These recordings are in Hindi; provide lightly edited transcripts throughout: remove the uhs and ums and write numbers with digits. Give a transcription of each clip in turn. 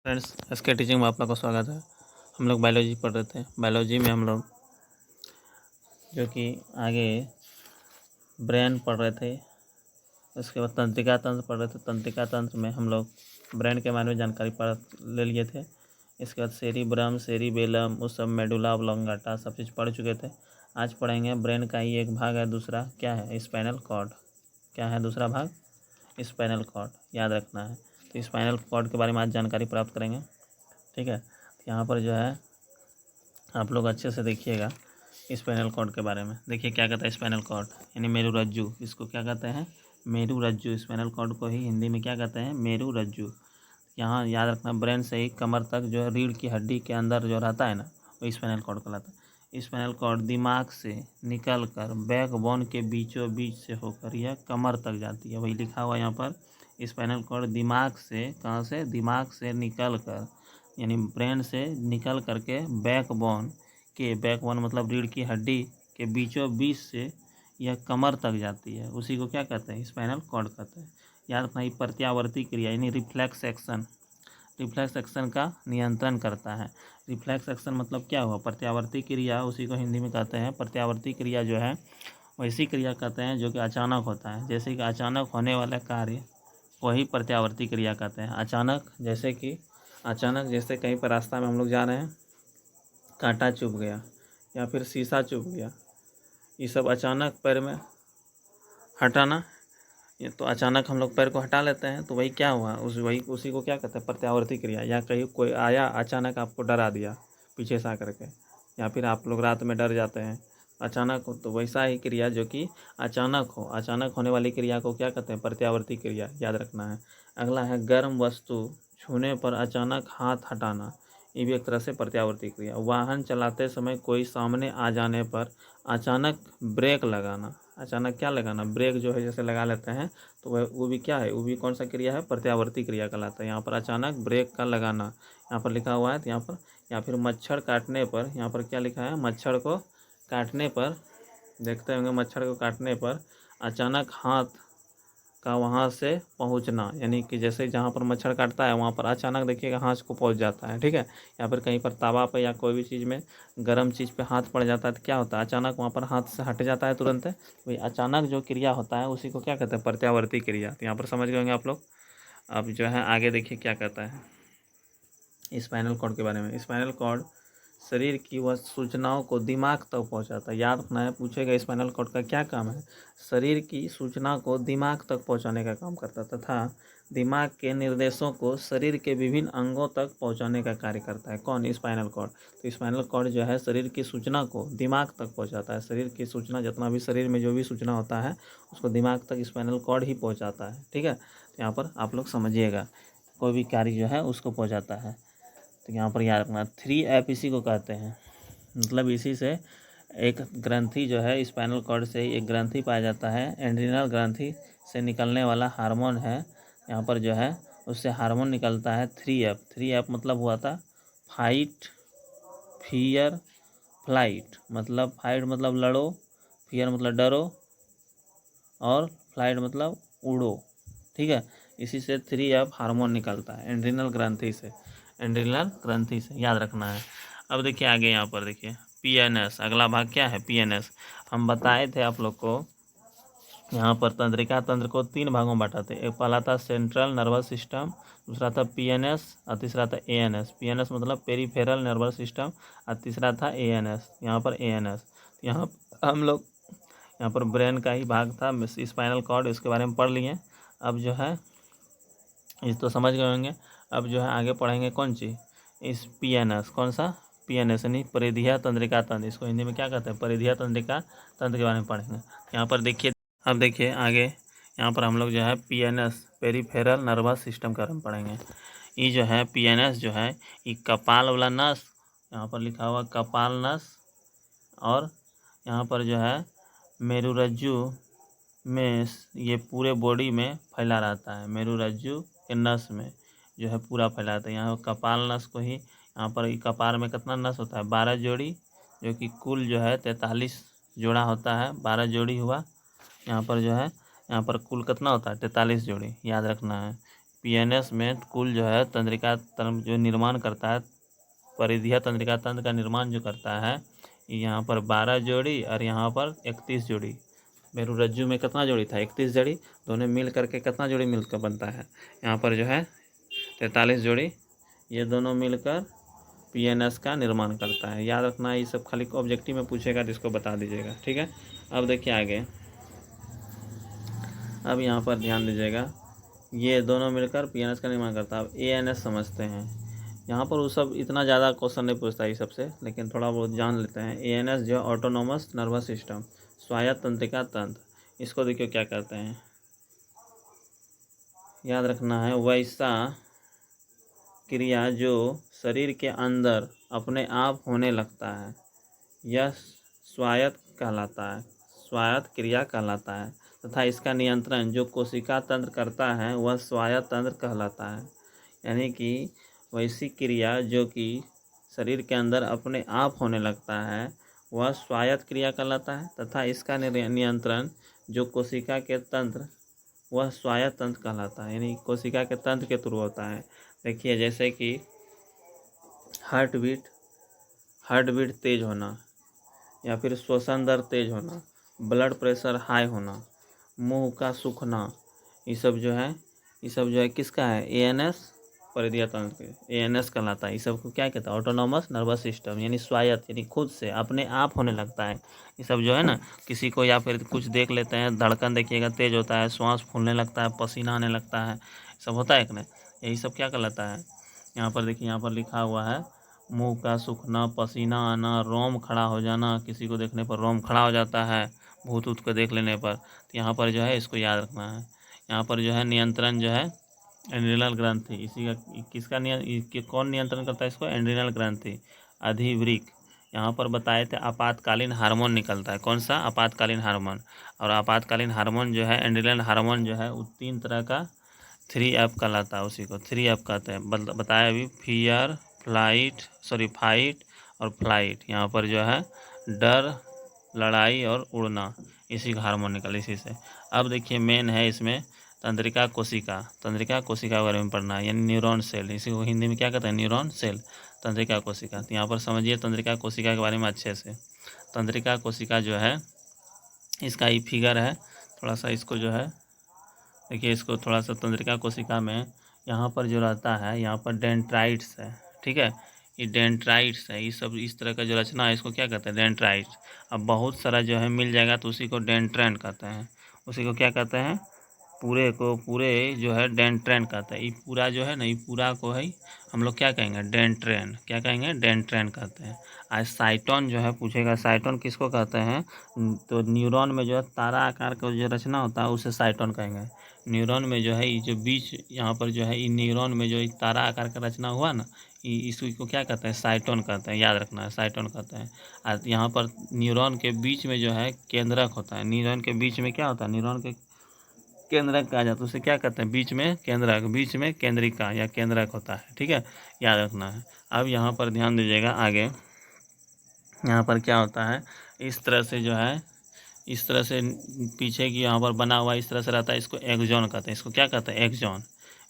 फ्रेंड्स, एसके टीचिंग में आप लोग का स्वागत है। हम लोग बायोलॉजी पढ़ रहे थे। बायोलॉजी में हम लोग जो कि आगे ब्रेन पढ़ रहे थे, उसके बाद तंत्रिका तंत्र पढ़ रहे थे। तंत्रिका तंत्र में हम लोग ब्रेन के बारे में जानकारी ले लिए थे। इसके बाद सेरिब्रम, सेरिबेलम, उस सब मेडुला ऑब्लोंगाटा सब चीज़ पढ़ चुके थे। आज पढ़ेंगे ब्रेन का ही एक भाग है, दूसरा क्या है, स्पाइनल कॉर्ड। क्या है दूसरा भाग? स्पाइनल कॉर्ड, याद रखना है। तो स्पाइनल कॉर्ड के बारे में आज जानकारी प्राप्त करेंगे। ठीक है, यहाँ पर जो है आप लोग अच्छे से देखिएगा स्पाइनल कॉर्ड के बारे में। देखिए क्या कहता है स्पाइनल कॉर्ड, यानी मेरुरज्जु। इसको क्या कहते हैं? मेरुरज्जु। स्पाइनल कॉर्ड को ही हिंदी में क्या कहते हैं? मेरुरज्जु। यहाँ याद रखना, ब्रेन से ही कमर तक जो है रीढ़ की हड्डी के अंदर जो रहता है ना, वो स्पाइनल कॉर्ड कहलाता है। स्पाइनल कॉर्ड दिमाग से निकल कर बैकबोन के बीचों बीच से होकर यह कमर तक जाती है। वही लिखा हुआ यहाँ पर, स्पाइनल कॉर्ड दिमाग से, कहाँ से? दिमाग से निकल कर, यानी ब्रेन से निकल करके बैकबोन मतलब रीढ़ की हड्डी के बीचों बीच से यह कमर तक जाती है। उसी को क्या कहते हैं? स्पाइनल कॉर्ड कहते हैं। याद रखना, ये प्रत्यावर्ती क्रिया यानी रिफ्लेक्स एक्शन का नियंत्रण करता है। रिफ्लेक्स एक्शन मतलब क्या हुआ? प्रत्यावर्ती क्रिया, उसी को हिंदी में कहते हैं प्रत्यावर्ती क्रिया। जो है वैसी क्रिया कहते हैं जो कि अचानक होता है। जैसे कि अचानक होने वाला कार्य वही प्रत्यावर्ती क्रिया कहते हैं। अचानक जैसे कहीं पर रास्ता में हम लोग जा रहे हैं, कांटा चुभ गया या फिर शीशा चुभ गया, ये सब अचानक पैर में हटाना, ये तो अचानक हम लोग पैर को हटा लेते हैं। तो वही क्या हुआ, उसी को क्या कहते हैं? प्रत्यावर्ती क्रिया। या कहीं कोई आया अचानक, आपको डरा दिया पीछे से आकर के, या फिर आप लोग रात में डर जाते हैं अचानक हो, तो वैसा ही क्रिया जो कि अचानक होने वाली क्रिया को क्या कहते हैं? प्रत्यावर्ती क्रिया, याद रखना है। अगला है गर्म वस्तु छूने पर अचानक हाथ हटाना, ये भी एक तरह से प्रत्यावर्ती क्रिया। वाहन चलाते समय कोई सामने आ जाने पर अचानक ब्रेक लगाना। अचानक क्या लगाना? ब्रेक जो है जैसे लगा लेते हैं, तो वह वो भी क्या है? वो भी कौन सा क्रिया है? प्रत्यावर्ती क्रिया कहलाता है। यहाँ पर अचानक ब्रेक का लगाना यहाँ पर लिखा हुआ है। तो यहाँ पर, या फिर मच्छर काटने पर, यहाँ पर क्या लिखा है? मच्छर को काटने पर, देखते होंगे, मच्छर को काटने पर अचानक हाथ का वहाँ से पहुँचना, यानी कि जैसे जहाँ पर मच्छर काटता है वहाँ पर अचानक देखिएगा हाथ को पहुँच जाता है। ठीक है, या फिर कहीं पर तवा पर या कोई भी चीज़ में गर्म चीज़ पे हाथ पड़ जाता है तो क्या होता है? अचानक वहाँ पर हाथ से हट जाता है तुरंत। वही अचानक जो क्रिया होता है उसी को क्या कहते हैं? प्रत्यावर्ती क्रिया। तो यहाँ पर समझ गए होंगे आप लोग। अब जो है आगे देखिए क्या कहता है स्पाइनल कॉर्ड के बारे में। स्पाइनल कॉर्ड शरीर की वह सूचनाओं को दिमाग तक पहुंचाता है। याद रखना है, पूछेगा स्पाइनल कॉर्ड का क्या काम है? शरीर की सूचना को दिमाग तक पहुंचाने का काम करता है, तथा दिमाग के निर्देशों को शरीर के विभिन्न अंगों तक पहुंचाने का कार्य करता है। कौन? Spinal cord. तो स्पाइनल कॉर्ड जो है शरीर की सूचना को दिमाग तक पहुँचाता है। शरीर की सूचना, जितना भी शरीर में जो भी सूचना होता है उसको दिमाग तक स्पाइनल कॉर्ड ही पहुँचाता है। ठीक है, तो यहाँ पर आप लोग समझिएगा, कोई भी कार्य जो है उसको पहुँचाता है। तो यहाँ पर याद रखना 3F इसी को कहते हैं। मतलब इसी से एक ग्रंथि जो है, स्पाइनल कॉर्ड से ही एक ग्रंथि पाया जाता है। एड्रिनल ग्रंथि से निकलने वाला हार्मोन है, यहाँ पर जो है उससे हार्मोन निकलता है 3F। 3F मतलब हुआ था फाइट, फियर, फ्लाइट। मतलब फाइट मतलब लड़ो, फियर मतलब डरो, और फ्लाइट मतलब उड़ो। ठीक है, इसी से 3F हार्मोन निकलता है एड्रिनल ग्रंथि से। एड्रिनल ग्रंथि से याद रखना है। अब देखिए आगे, यहाँ पर देखिए PNS। अगला भाग क्या है? PNS। हम बताए थे आप लोग को, यहाँ पर तंत्रिका तंत्र को 3 भागों में बांटा थे। एक पहला था सेंट्रल नर्वस सिस्टम, दूसरा था PNS और तीसरा था ANS। PNS मतलब पेरीफेरल नर्वस सिस्टम, और तीसरा था ANS। यहाँ पर ANS, यहाँ हम लोग यहाँ पर ब्रेन का ही भाग था स्पाइनल कॉर्ड, इसके बारे में पढ़ लिए। अब जो है इस तो समझ गए होंगे। अब जो है आगे पढ़ेंगे कौन चीज़? इस PNS। कौन सा? PNS यानी परिधीय तंत्रिका तंत्र। इसको हिंदी में क्या कहते हैं? परिधीय तंत्रिका तंत्र के बारे में पढ़ेंगे। यहाँ पर देखिए, अब देखिए आगे यहाँ पर हम लोग जो है PNS, पेरीफेरल नर्वस सिस्टम के बारे में पढ़ेंगे। ये जो है PNS जो है, ये कपाल वाला नस, यहाँ पर लिखा हुआ कपाल नस, और यहाँ पर जो है मेरुरज्जु में ये पूरे बॉडी में फैला रहता है। मेरुरज्जु के नस में जो है पूरा फैला रहता है। यहाँ कपाल नस को ही, यहाँ पर कपाल में कितना नस होता है? 12 जोड़ी, जो कि कुल जो है 43 जोड़ा होता है। 12 जोड़ी हुआ यहाँ पर जो है, यहाँ पर कुल कितना होता है? 43 जोड़ी, याद रखना है। पीएनएस में कुल जो है तंत्रिका तंत्र जो निर्माण करता है, परिधीय तंत्रिका तंत्र का निर्माण जो करता है, यहाँ पर 12 जोड़ी और यहाँ पर 31 जोड़ी। मेरुरज्जु में कितना जोड़ी था? 31 जोड़ी। दोनों मिल करके कितना जोड़ी मिलकर बनता है? यहाँ पर जो है 43 जोड़ी। ये दोनों मिलकर पीएनएस का निर्माण करता है। याद रखना, ये सब खाली ऑब्जेक्टिव में पूछेगा तो इसको बता दीजिएगा, ठीक है। अब देखिए आगे, अब यहाँ पर ध्यान दीजिएगा, ये दोनों मिलकर पीएनएस का निर्माण करता है। अब एएनएस समझते हैं। यहाँ पर वो सब इतना ज़्यादा क्वेश्चन नहीं पूछता ये सबसे, लेकिन थोड़ा बहुत जान लेते हैं। एएनएस जो ऑटोनोमस नर्वस सिस्टम, स्वायत्त तंत्रिका तंत्र, इसको देखिए क्या करते हैं, याद रखना है, वैसा क्रिया जो शरीर के अंदर अपने आप होने लगता है, यह स्वायत्त कहलाता है, स्वायत्त क्रिया कहलाता है। तथा इसका नियंत्रण जो कोशिका तंत्र करता है वह स्वायत्त तंत्र कहलाता है। यानी कि वैसी क्रिया जो कि शरीर के अंदर अपने आप होने लगता है वह स्वायत्त क्रिया कहलाता है, तथा इसका नियंत्रण जो कोशिका के तंत्र वह स्वायत्त तंत्र कहलाता है। यानी कोशिका के तंत्र के थ्रू होता है। देखिए जैसे कि हार्ट बीट तेज होना, या फिर श्वसन दर तेज होना, ब्लड प्रेशर हाई होना, मुंह का सूखना, ये सब जो है किसका है? एएनएस, परिधीय तंत्र के एएनएस कहलाता है। ये सब को क्या कहता है? ऑटोनोमस नर्वस सिस्टम, यानी स्वायत्त, यानी खुद से अपने आप होने लगता है। ये सब जो है ना, किसी को या फिर कुछ देख लेते हैं, धड़कन देखिएगा तेज होता है, श्वास फूलने लगता है, पसीना आने लगता है, सब होता है कि नहीं? यही सब क्या कहलाता है? यहाँ पर देखिए, यहाँ पर लिखा हुआ है मुंह का सूखना, पसीना आना, रोम खड़ा हो जाना, किसी को देखने पर रोम खड़ा हो जाता है, भूत ऊत को देख लेने पर। तो यहाँ पर जो है इसको याद रखना है। यहाँ पर जो है नियंत्रण जो है एड्रिनल ग्रंथि, इसी का किसका कौन नियंत्रण करता है इसको? एड्रिनल ग्रंथि, अधिवृक्क। यहाँ पर बताए थे आपातकालीन हार्मोन निकलता है। कौन सा? आपातकालीन हार्मोन। और आपातकालीन हार्मोन जो है, एड्रिनल हार्मोन जो है, वो 3 तरह का 3F कहलाता है। उसी को 3F कहते हैं। बताया अभी, फियर, फाइट और फ्लाइट। यहाँ पर जो है डर, लड़ाई और उड़ना, इसी का हार्मोन निकल इसी से। अब देखिए मेन है इसमें तंत्रिका कोशिका के बारे में पढ़ना है, यानी न्यूरॉन सेल। इसी को हिंदी में क्या कहते हैं? न्यूरॉन सेल, तंत्रिका कोशिका। तो यहाँ पर समझिए तंत्रिका कोशिका के बारे में अच्छे से। तंत्रिका कोशिका जो है, इसका ये फिगर है, थोड़ा सा इसको जो है देखिए, इसको थोड़ा सा। तंत्रिका कोशिका में यहाँ पर जो रहता है, यहाँ पर डेंड्राइट्स है, ठीक है, ये डेंड्राइट्स है। ये सब इस तरह का जो रचना है इसको क्या कहते हैं? डेंड्राइट्स। अब बहुत सारा जो है मिल जाएगा तो उसी को डेंड्रैन कहते हैं। उसी को क्या कहते हैं? पूरे जो है डेंड्रैन कहते हैं। ये पूरा जो है ना, ये पूरा को है हम लोग क्या कहेंगे? डेंड्रैन। क्या कहेंगे? डेंड्रैन कहते हैं। आज साइटोन जो है पूछेगा, साइटोन किसको कहते हैं? तो न्यूरॉन में जो है तारा आकार का जो रचना होता है उसे साइटोन कहेंगे। न्यूरॉन में जो है ये जो बीच यहाँ पर जो है, ये न्यूरॉन में जो तारा आकार का रचना हुआ ना, इसको क्या कहते हैं? साइटोन कहते हैं। याद रखना है, साइटोन कहते हैं। और यहाँ पर न्यूरॉन के बीच में जो है केंद्रक होता है। न्यूरॉन के बीच में क्या होता है? न्यूरॉन के केंद्रक कहा जाता है। उसे क्या कहते हैं? बीच में केंद्रक, बीच में केंद्रिका या केंद्रक होता है, ठीक है, याद रखना है। अब यहाँ पर ध्यान दीजिएगा आगे, यहाँ पर क्या होता है, इस तरह से जो है, इस तरह से पीछे की यहाँ पर बना हुआ इस तरह से रहता है, इसको एक्सॉन कहते हैं। इसको क्या कहते हैं? एक्सॉन।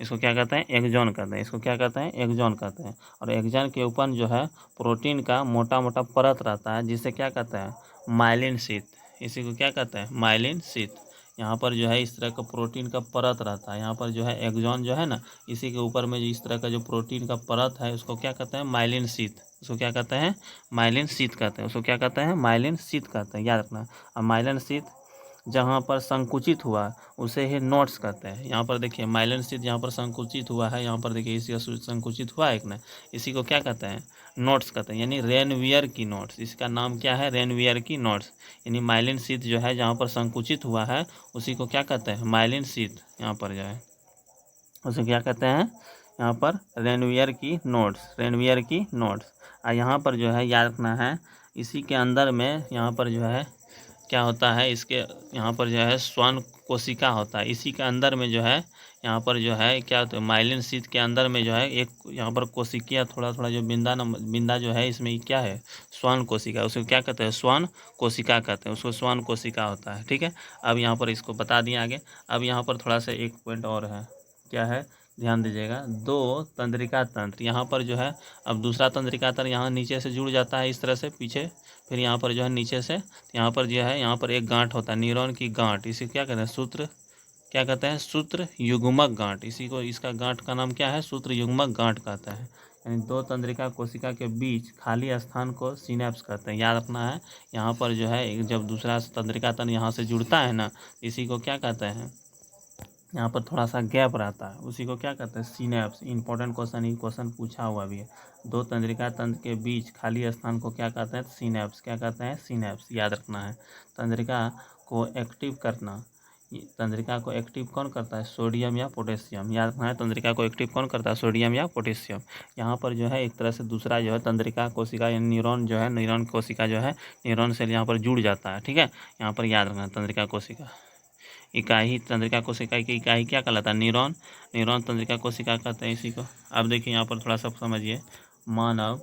इसको क्या कहते हैं? एक्सॉन कहते हैं। इसको क्या कहते हैं? एक्सॉन कहते हैं। और एक्सॉन के ऊपर जो है प्रोटीन का मोटा मोटा परत रहता है, जिसे क्या कहते हैं? Myelin sheath. इसी को क्या कहते हैं? Myelin sheath. यहाँ पर जो है इस तरह का प्रोटीन का परत रहता है। यहाँ पर जो है एक्सॉन जो है ना, इसी के ऊपर में जो इस तरह का जो प्रोटीन का परत है उसको क्या कहते हैं? Myelin sheath. उसको क्या कहते हैं? माइलिन शीथ कहते हैं। उसको क्या कहते हैं? माइलिन शीथ कहते हैं, याद रखना। और माइलिन शीथ जहाँ पर संकुचित हुआ उसे ही नोट्स कहते हैं। यहाँ पर देखिए माइलिन शीथ जहाँ पर संकुचित हुआ है, यहाँ पर देखिए इसी संकुचित हुआ है एक ना, इसी को क्या कहते हैं? नोट्स कहते हैं, यानी रेनवियर की नोट्स। इसका नाम क्या है? रेनवियर की नोट्स। यानी माइलिन शीथ जो है जहाँ पर संकुचित हुआ है उसी को क्या कहते हैं? Myelin sheath. यहाँ पर जो है उसे क्या कहते हैं? यहाँ पर रेनवियर की नोट्स, रेनवियर की नोट्स। और यहाँ पर जो है याद रखना है, इसी के अंदर में यहाँ पर जो है क्या होता है, इसके यहाँ पर जो है स्वर्ण कोशिका होता है। इसी के अंदर में जो है यहाँ पर जो है क्या होता है? माइलिन शीथ के अंदर में जो है एक यहाँ पर कोशिका थोड़ा थोड़ा जो बिंदा जो है, इसमें क्या है? स्वर्ण कोशिका। उसको क्या कहते हैं? स्वर्ण कोशिका कहते हैं। उसको स्वर्ण कोशिका होता है, ठीक है। अब यहाँ पर इसको बता दिए आगे। अब यहाँ पर थोड़ा सा एक पॉइंट और है, क्या है ध्यान दीजिएगा, 2 तंत्रिका तंत्र, यहाँ पर जो है अब दूसरा तंत्रिका तंत्र यहाँ नीचे से जुड़ जाता है इस तरह से पीछे, फिर यहाँ पर जो है नीचे से यहाँ पर जो है यहाँ पर एक गांठ होता है, न्यूरॉन की गांठ, इसी क्या कहते हैं सूत्र, क्या कहते हैं सूत्र युग्मक गांठ, इसी को इसका गांठ का नाम क्या है, सूत्र युग्मक गांठ कहता है। यानी 2 तंत्रिका कोशिका के बीच खाली स्थान को सिनेप्स कहते हैं, याद रखना है। यहाँ पर जो है जब दूसरा तंत्रिका तंत्र यहाँ से जुड़ता है ना, इसी को क्या कहते हैं, यहाँ पर थोड़ा सा गैप रहता है, उसी को क्या कहते हैं सिनेप्स। इंपॉर्टेंट क्वेश्चन, ये क्वेश्चन पूछा हुआ भी है। 2 तंत्रिका तंत्र के बीच खाली स्थान को क्या कहते हैं, सिनेप्स, क्या कहते हैं सिनेप्स, याद रखना है। तंत्रिका को एक्टिव करना, तंत्रिका को एक्टिव कौन करता है, सोडियम या पोटेशियम, याद रखना है। तंत्रिका को एक्टिव कौन करता है, सोडियम या पोटेशियम। यहाँ पर जो है एक तरह से दूसरा जो है तंत्रिका कोशिका या न्यूरॉन जो है, न्यूरॉन कोशिका जो है, न्यूरॉन सेल यहाँ पर जुड़ जाता है, ठीक है। यहाँ पर याद रखना तंत्रिका कोशिका इकाई, तंत्रिका कोशिका की इकाई क्या कहलाता है, न्यूरॉन, न्यूरॉन तंत्रिका कोशिका कहते हैं इसी को। अब देखिए यहाँ पर थोड़ा सा समझिए, मानव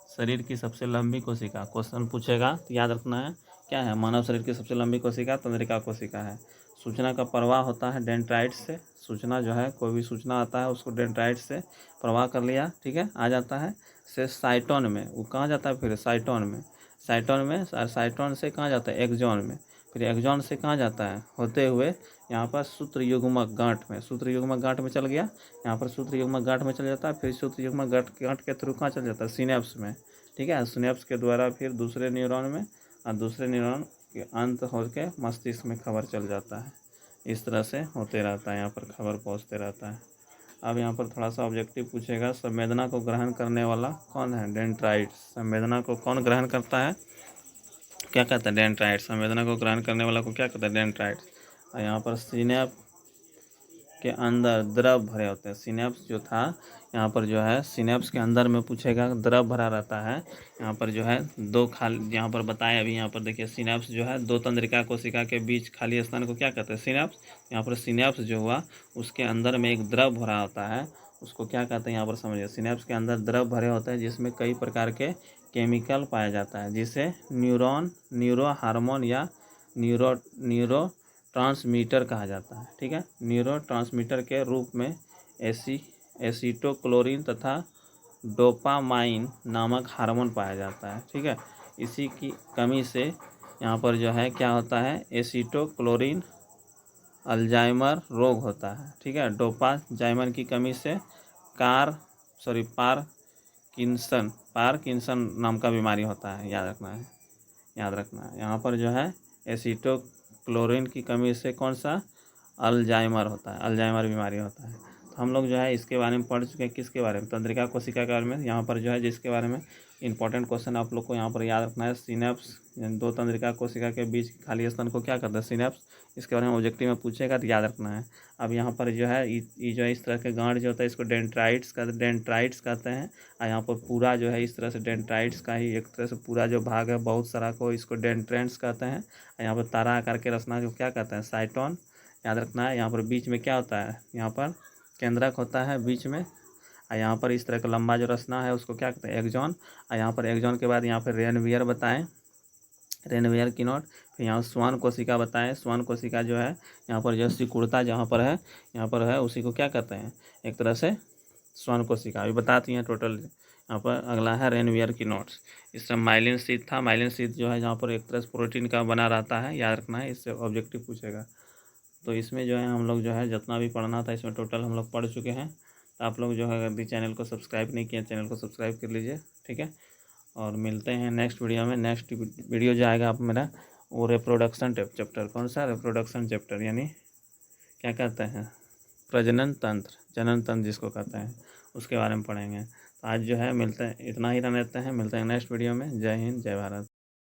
शरीर की सबसे लंबी कोशिका, क्वेश्चन पूछेगा तो याद रखना है क्या है, मानव शरीर की सबसे लंबी कोशिका तंत्रिका कोशिका है। सूचना का प्रवाह होता है डेंड्राइट से, सूचना जो है कोई भी सूचना आता है उसको डेंड्राइट से प्रवाह कर लिया, ठीक है, आ जाता है से साइटोन में, वो कहाँ जाता है फिर साइटोन में, साइटोन में, साइटोन से कहाँ जाता है एक्सॉन में, फिर एक्सॉन से कहाँ जाता है होते हुए यहाँ पर सूत्र युग्मक गांठ में, सूत्र युग्मक गांठ में चल गया, यहाँ पर सूत्र युग्मक गांठ में चल जाता है, फिर सूत्र युग्मक गांठ के थ्रू कहाँ चल जाता है सिनेप्स में, ठीक है। सिनेप्स के द्वारा फिर दूसरे न्यूरॉन में, और दूसरे न्यूरॉन के अंत होकर मस्तिष्क में खबर चल जाता है। इस तरह से होते रहता है, यहाँ पर खबर पहुँचते रहता है। अब यहाँ पर थोड़ा सा ऑब्जेक्टिव पूछेगा, संवेदना को ग्रहण करने वाला कौन है, डेंड्राइट्स। संवेदना को कौन ग्रहण करता है, क्या कहते हैं डेंड्राइट्स। संवेदना को ग्रहण करने वाला को क्या कहते हैं, डेंड्राइट्स। और यहाँ पर सिनेप के अंदर द्रव भरे होते हैं, सिनेप्स जो था यहाँ पर जो है सिनेप्स के अंदर में पूछेगा द्रव भरा रहता है। यहाँ पर जो है दो खाली, यहाँ पर बताया अभी, यहाँ पर देखिए सिनेप्स जो है 2 तंत्रिका कोशिका के बीच खाली स्थान को क्या कहते हैं, सिनेप्स। यहाँ पर सिनेप्स जो हुआ उसके अंदर में एक द्रव भरा होता है, उसको क्या कहते हैं यहाँ पर समझिए। सिनेप्स के अंदर द्रव भरे होते हैं जिसमें कई प्रकार के केमिकल पाया जाता है, जिसे न्यूरॉन, न्यूरो हार्मोन या न्यूरो ट्रांसमीटर कहा जाता है, ठीक है। न्यूरो ट्रांसमीटर के रूप में एसीटोक्लोरिन तथा डोपामाइन नामक हार्मोन पाया जाता है, ठीक है। इसी की कमी से यहाँ पर जो है क्या होता है, एसीटोक्लोरिन अल्जाइमर रोग होता है, ठीक है। डोपाजाइमन की कमी से पार्किंसन नाम का बीमारी होता है, याद रखना है, याद रखना है। यहाँ पर जो है एसीटोक्लोरिन की कमी से कौन सा, अल्जाइमर होता है, अल्जाइमर बीमारी होता है। तो हम लोग जो है इसके बारे में पढ़ चुके हैं, किसके बारे में, तंत्रिका कोशिका के बारे में। यहाँ पर जो है जिसके बारे में इंपॉर्टेंट क्वेश्चन आप लोग को यहाँ पर याद रखना है, सिनेप्स, 2 तंत्रिका कोशिका के बीच खाली स्थान को क्या कहते हैं, सिनेप्स। इसके बारे में ऑब्जेक्टिव में पूछेगा तो याद रखना है। अब यहाँ पर जो है ये जो है इस तरह के गांठ जो होता है इसको डेंड्राइट्स कहते हैं। और यहाँ पर पूरा जो है इस तरह से डेंड्राइट्स का ही एक तरह से पूरा जो भाग है बहुत सारा को इसको डेंड्रेंट्स कहते हैं। और यहाँ पर तारा आकार के रचना को क्या कहते हैं, साइटोन, याद रखना है। यहाँ पर बीच में क्या होता है, यहाँ पर केंद्रक होता है बीच में, और यहाँ पर इस तरह का लंबा जो रचना है उसको क्या कहते हैं, एक्सॉन। और यहाँ पर एक्सॉन के बाद यहाँ पर रेनवियर बताएं, रेनवियर की नोट। फिर यहाँ श्वान कोशिका बताएं, श्वान कोशिका जो है यहाँ पर जो सिकुड़ता जहाँ पर है, यहाँ पर है, उसी को क्या कहते हैं, एक तरह से श्वान कोशिका। अभी बताती हैं टोटल। यहाँ पर अगला है रेनवियर की नोट्स। इससे माइलिन शीथ था, माइलिन शीथ जो है जहाँ पर एक तरह से प्रोटीन का बना रहता है, याद रखना है, इससे ऑब्जेक्टिव पूछेगा। तो इसमें जो है हम लोग जो है जितना भी पढ़ना था इसमें टोटल हम लोग पढ़ चुके हैं। तो आप लोग जो है अगर भी चैनल को सब्सक्राइब नहीं किया, चैनल को सब्सक्राइब कर लीजिए, ठीक है। और मिलते हैं नेक्स्ट वीडियो में। नेक्स्ट वीडियो जो आएगा आप मेरा, वो रिप्रोडक्शन चैप्टर, कौन सा रिप्रोडक्शन चैप्टर, यानी क्या कहते हैं, प्रजनन तंत्र, जनन तंत्र जिसको कहते हैं, उसके बारे में पढ़ेंगे। तो आज जो है मिलते हैं, इतना ही रहते हैं, मिलते हैं नेक्स्ट वीडियो में। जय हिंद, जय भारत।